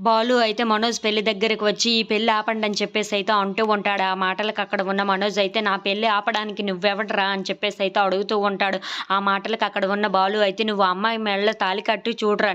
బాలు అయితే మనోజ్ పెళ్లి దగ్గరికి వచ్చి ఈ పెళ్లి ఆపండి అని చెప్పేసి అయితే అంటూ ఉంటాడు. ఆ మాటలకు అక్కడ ఉన్న మనోజ్ అయితే నా పెళ్లి ఆపడానికి నువ్వెవడరా అని చెప్పేసి అయితే అడుగుతూ ఉంటాడు. ఆ మాటలకు అక్కడ ఉన్న బాలు అయితే నువ్వు అమ్మాయి మెడలో తాళి కట్టి చూడరా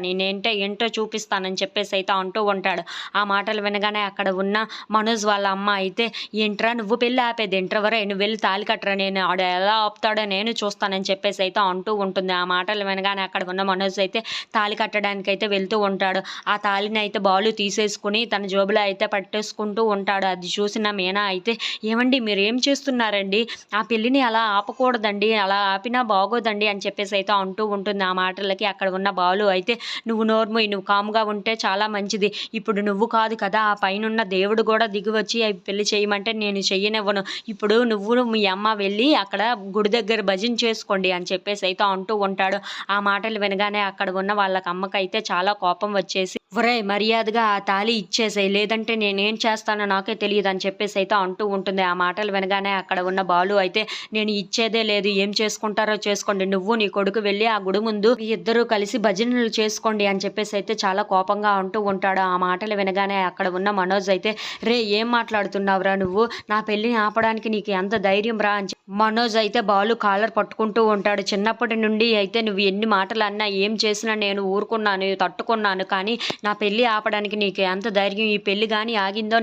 ఏంటో చూపిస్తానని చెప్పేసి అయితే అంటూ ఉంటాడు. ఆ మాటలు వినగానే అక్కడ ఉన్న మనోజ్ వాళ్ళ అమ్మ అయితే ఏంట్రా నువ్వు పెళ్లి ఆపేది ఏంట్రా వరే నువ్వు వెళ్ళి తాళి కట్టరా నేను ఆడు ఎలా ఆపుతాడో నేను చూస్తానని చెప్పేసి అయితే అంటూ ఉంటుంది. ఆ మాటలు వినగానే అక్కడ ఉన్న మనోజ్ అయితే తాళి కట్టడానికి అయితే వెళ్తూ ఉంటాడు. ఆ తాళిని అయితే బాలు తీసేసుకుని తన జేబులో అయితే పట్టేసుకుంటూ ఉంటాడు. అది చూసిన మీనా అయితే ఏమండి మీరు ఏం చేస్తున్నారండి ఆ పెళ్ళిని అలా ఆపకూడదండి అలా ఆపినా బాగోదండి అని చెప్పేసి అయితే అంటూ ఉంటుంది. ఆ మాటలకి అక్కడ ఉన్న బాలు అయితే నువ్వు నోర్మోయ్ నువ్వు కామ్గా ఉంటే చాలా మంచిది. ఇప్పుడు నువ్వు కాదు కదా ఆ పైనున్న దేవుడు కూడా దిగి వచ్చి పెళ్లి చేయమంటే నేను చెయ్యనివ్వను. ఇప్పుడు నువ్వు మీ అమ్మ వెళ్ళి అక్కడ గుడి దగ్గర భజన చేసుకోండి అని చెప్పేసి అయితే అంటూ ఉంటాడు. ఆ మాటలు వినగానే అక్కడ ఉన్న వాళ్ళకి అమ్మకైతే చాలా కోపం వచ్చేసి ఒరేయ్ మర్యాదగా ఆ తాళి ఇచ్చేసేయ్ లేదంటే నేనేం చేస్తానో నాకే తెలియదు అని చెప్పేసి అయితే అంటూ ఉంటుంది. ఆ మాటలు వినగానే అక్కడ ఉన్న బాలు అయితే నేను ఇచ్చేదే లేదు ఏం చేసుకుంటారో చేసుకోండి నువ్వు నీ కొడుకు వెళ్ళి ఆ గుడి ముందు ఇద్దరూ కలిసి భజనలు చేసుకోండి అని చెప్పేసి అయితే చాలా కోపంగా అంటూ ఉంటాడు. ఆ మాటలు వినగానే అక్కడ ఉన్న మనోజ్ అయితే రే ఏం మాట్లాడుతున్నావురా నువ్వు నా పెళ్ళిని ఆపడానికి నీకు ఎంత ధైర్యం రా అని మనోజ్ అయితే బాలు కాలర్ పట్టుకుంటూ ఉంటాడు. చిన్నప్పటి నుండి అయితే నువ్వు ఎన్ని మాటలు అన్నా ఏం చేసినా నేను ఊరుకున్నాను తట్టుకున్నాను కానీ నా పెళ్ళి ఆపడానికి నీకు ఎంత ధైర్యం ఈ పెళ్ళి కానీ ఆగిందో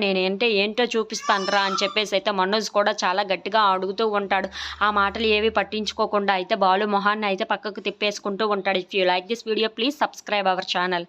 ఏంటో చూపిస్తానురా అని చెప్పేసి అయితే మనోజ్ కూడా చాలా గట్టిగా అడుగుతూ ఉంటాడు. ఆ మాటలు ఏవి పట్టించుకోకుండా అయితే బాలు మొహాన్ని అయితే పక్కకు తిప్పేసుకుంటూ ఉంటాడు. If you like this video please subscribe our channel.